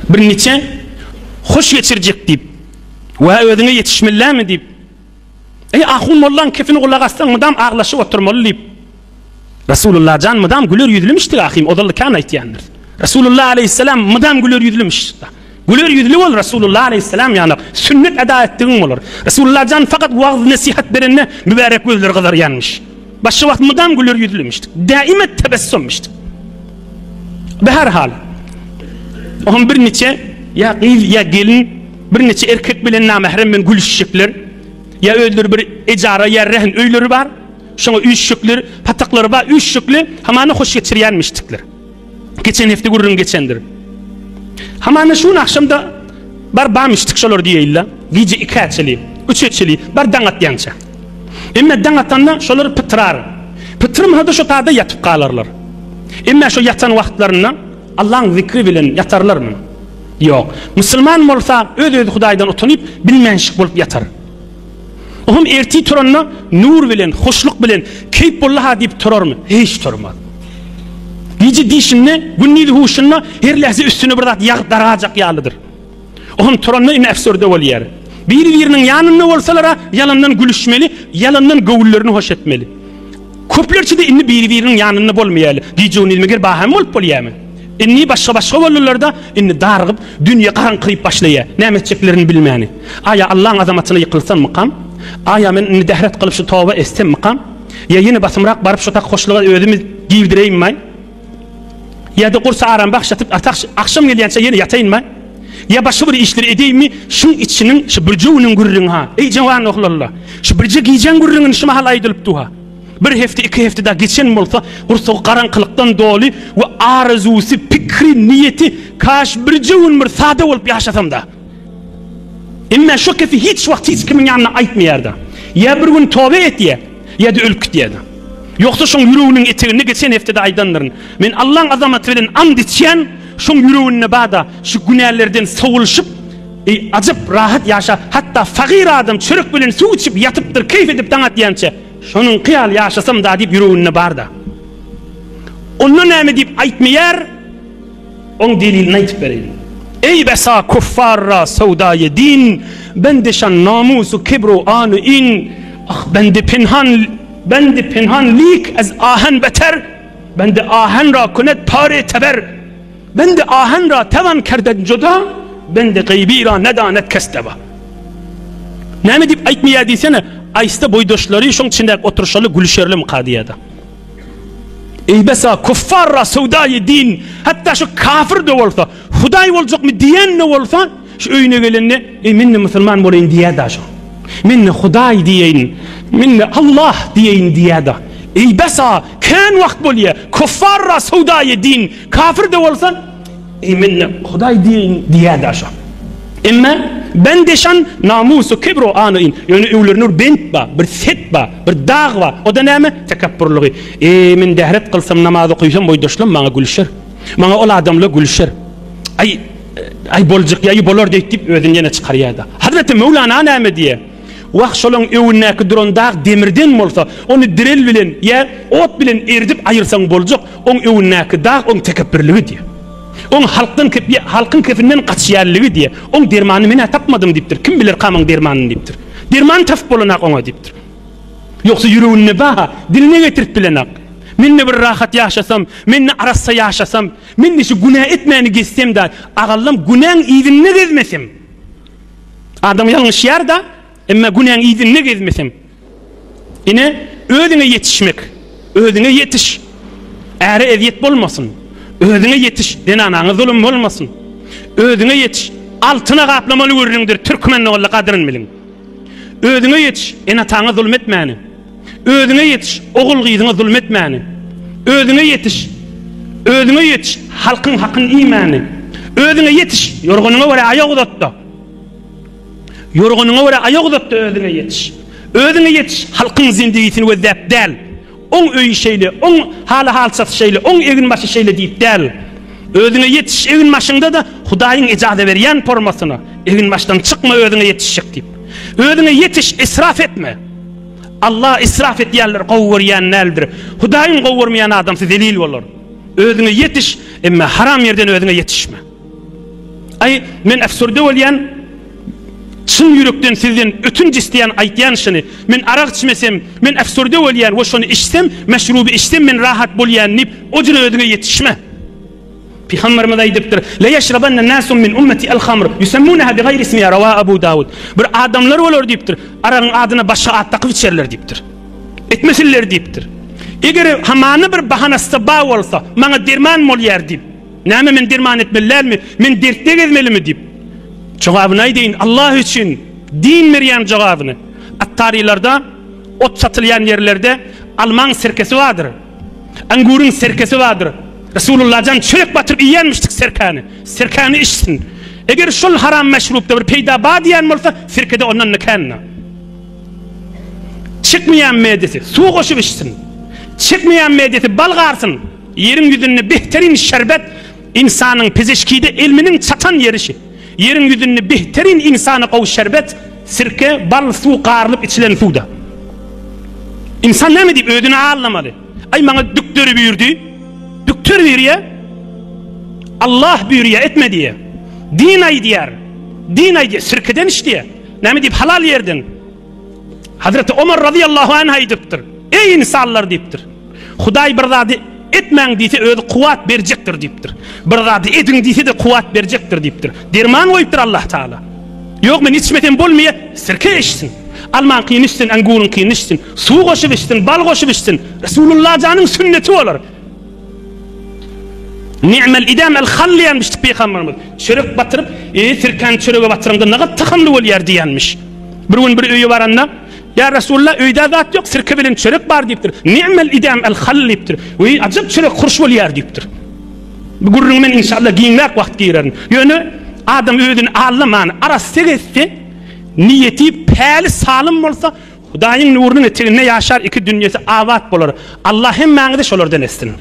bir neçe hoş geçirecek deyip ve özüne yetişmeliler deyip ahun mollan kefini kulak astan mıdam ağlaşıp oturmalı deyip Resulullah can mıdam güler yüzlümiştir ahim odalı kan aytyandır. Resulullah aleyhisselam mıdam güler yüzlümiş. Güler yüzlü ol Resulullah aleyhisselam yani sünnet eda ettiğin olur. Resulullah can fakat vaaz nasihat berenne mübarek gözleri kadar yanmış. Başka vakit mıdam güler yüzlümiştir. Daimet tebessümmiştir. Beherhal onun bir neçe ya gelin bir neçe erkek bilen namahrem ben gülüşecekler. Ya öldür bir ecara ya rehn öyleri var. Şuna üyüşükler, patakları var, üyüşükler. Hamanı hoş geçiriyenmiştikler. Geçen hafta gururun geçendir. Hamanı şunun akşamda bar bağmıştık şolar diye illa. Gece 2 açılı, 3 açılı, bar dangat yanca. Emme dangatanda şoları pıtırar. Pıtırım hada şu taada yatıp kalırlar. Emme şu yatan vaktlarına Allah'ın zikri bilen yatarlar mı? Yok. Müslüman olsa öd Hudaydan utanıp bilmenşik bulup yatar. Ohum erti turanna nur bilen, hoşluk bilen, keyip bollaha deyip turar mı? Hiç turmaz. Gece dişinne, günniydi huşunna her lehze üstüne bırdat daracak yağlıdır. Ohum turanna in efsörde ol yer. Birinin yanında olsalara yalandan gülüşmeli, yalandan gavullarını hoş etmeli. Köplerçi de inni birinin yanında bolmayalı. Gece onun ilmeger baham olup bolyamı. İnni başka olurlarda inni dargıp dünya karanqırıp başlaya. Nemetçeklerini bilmeyeni. Aya Allah'ın azamatına yıkılsan mıqam? Aya men inni dehret kılıp şu tavba estem mıqam? Ya yine basımrak barıp şu tak hoşluğa ödümü giydireyim may? Ya da kursa aram bak şatıp akşam gelyense yine yatayın may? Ya başka bir işleri edeyim mi? Şun içinin şu birceğinin gürrün ha. Ey cevan oğlallah. Şu birce giyeceğin gürrünün şu mahal aydılıp duha. Bir hafta 2 hafta da geçen olsa kursa karanlıktan dolu ve arzusu, fikri, niyeti kaş birceğin bir sade olup yaşasam da. İmma şu kefi hiç vakit hiç kimin yanına aytmayar da. Ya bir gün tövbe et ya da ölüp diye. Yoksa şun yüreğinin eteğini geçen hafta da aydanların. Men Allah'ın azamatı bilen and içen şun yüreğine bağda şu günahlardan savuluşup acıp rahat yaşa. Hatta fakir adam çörük bilen su içip yatıptır keyif edip danat diyençe. Şunun kıyal yaşasam da deyip yüreğine bağda. Onun neyme deyip aytmayar on delilini aytıp vereyim. Ey besa kuffarra sevdayı din, bendeşan namusu kibru anı in, ah bende pinhanlik az ahen beter, bende ahen ra kunet pare teber, bende ahen ra tevan kerden cuda, bende gaybi ra nedanet kesteba. Neyme deyip aytmaya diysene, aysta boydoşları şun içinde oturuşalı gülüşerli mukadiyada. Ey besa kuffarra sevdayı din, hatta şu kafir de olsa, Huday olacak mı diyen ne olsa, şu öyüne gelenine, minne Müslüman olayım diye da şu. Minne Huday diyeyin, minne Allah diyeyin diye da. Ey besa, kan vakt bolye, kuffarra sevdayı din, kafir de olsa, minne Huday diyeyin diye da şu. Ama ben deşan namusu kibru anın yani evlerinur bent ba bir set ba bir dağ ba o da neme tekabburluğu min dehret kılsam namazı kıysam boydoşlam bana gülüşür bana ol adamla gülüşür ay bolcuk ya bolor deyip özün yine çıkarıyor da Hazreti Mevlana neme diye vah şolun evine duran dağ demirden olsa onu direl bilen ya ot bilen erdip ayırsan bolcuk on evine dağ on tekabburluğu diye on halkın kefinden kaçıyarlığı diye on dermanı mene tapmadım deyiptir. Kim bilir kamın dermanını deyiptir. Derman taf bolanak ona deyiptir. Yoksa yüreğine baha diline getirip bilenak. Minne bir rahat yaşasam, minne arassa yaşasam, minne şu günah etmeyeni geçsem de ağallam günahın izinine gezmesem. Adam yanlış yer da ama günahın izinine gezmesem. Yine özüne yetişmek, özüne yetiş. Eğer eziyet olmasın. Özüne yetiş, denanağına zulüm olmasın. Özüne yetiş, altına kaplamalı görünündür, Türkmenle oğlu kadırın bilin. Özüne yetiş, enatağına zulüm etmeyeni. Özüne yetiş, oğul gıydına zulüm etmeyeni. Özüne yetiş, halkın hakkın imanı. Özüne yetiş, yorgununa vere ayak uzattı. Yorgununa vere ayak uzattı özüne yetiş. Özüne yetiş, halkın zindigisini ve zepdel. On öy şeyle, on halsat şeyle, on evin başı şeyle deyip del. Özüne yetiş evin başında da Hudayın icazı veriyen pormasına. Evin baştan çıkma özüne yetişecek deyip. Özüne yetiş, israf etme. Allah israf et yerler kovvuryan neldir. Hudayın kovvurmayan adam size delil olur. Özüne yetiş, ama haram yerden özüne yetişme. Ay men efsurde bolýan çyn yürekden sizden ötünç isteyen aýtýan şunu. Men arak içmesem, men efsurde bolýan, o şonu içsem, meşruby içsem men rahat bolýan dip o jyna ödüňe yetişme. Peygamberimiz aýdypdyr: "La yashrabanna nasun min ummati al-khamr yusammunaha bi gayri ismiha." Rawa Abu Dawud. Bir adamlar bolar diýipdir. Aragyň adyna başga ad takyp içerler diýipdir. Etmesinler diýipdir. Eger hamany bir bahanasy ba bolsa, maňa derman bolýar diýip. Näme men derman etmelärmi? Men dertde gezmelimi diýip. Jogabyny aýdyn Allah üçin din berýän jogabyny. At-tarilarda ot satylýan yerlerde alman serkesi vardır. Angurun serkesi vardır. Resulullah can çörek batırıp yiyenmiştik serkanı. Serkanı içsin. Eğer şol haram meşrupta bir peyda badiyen bolsa firkede ondan nekanna. Çıkmayan medeti su koşup içsin. Çıkmayan medeti balgarsın. Yerin yüzünde behterin şerbet insanın pezeşkide ilminin çatan yerişi. Yerin yüzünde behterin insanı kovu şerbet sirke bal su qarılıp içilen suda. İnsan ne mi deyip ödünü ağlamalı. Ay bana düktörü büyürdü. Düktör veriyor. Allah buyuruyor etme diye. Din ay diyer. Din ay diye sirkeden işte. Ne mi deyip halal yerden. Hazreti Ömer radıyallahu anh aydıptır. Ey insanlar deyiptir. Huday bir zadi etmen deyse öyle kuvvet verecektir deyiptir. Bir zadi edin deyse de kuvvet verecektir deyiptir. Derman koyuptur Allah Teala. Yok men içmeten bolmaya sirke içsin. Alman kıyın içsin, angurun kıyın içsin. Su koşup içsin, bal koşup içsin. Resulullah canın sünneti olur. Ni'mel idam el halliyanmıştık Peygamberimiz. Çörek batırıp, sirkan çöreğe batırımda ne kadar takımlı bolýar diýenmiş. Bir gün bir öýe baranda, ya Resulullah öýde zat yok, sirke bilen çörek bar diýipdir. Ni'mel idam el hall diýipdir. Oý ajab çörek kurş bolýar diýipdir. Bu gurrun men inşallah giýinmek wagt giýerin. Ýöne adam öýdün allamany arasy geçse, niyeti päli salym bolsa, Hudaýyň nurunyň eteginde ýaşar iki dünýesi awat bolar. Allah hem mäňde şolardan essin.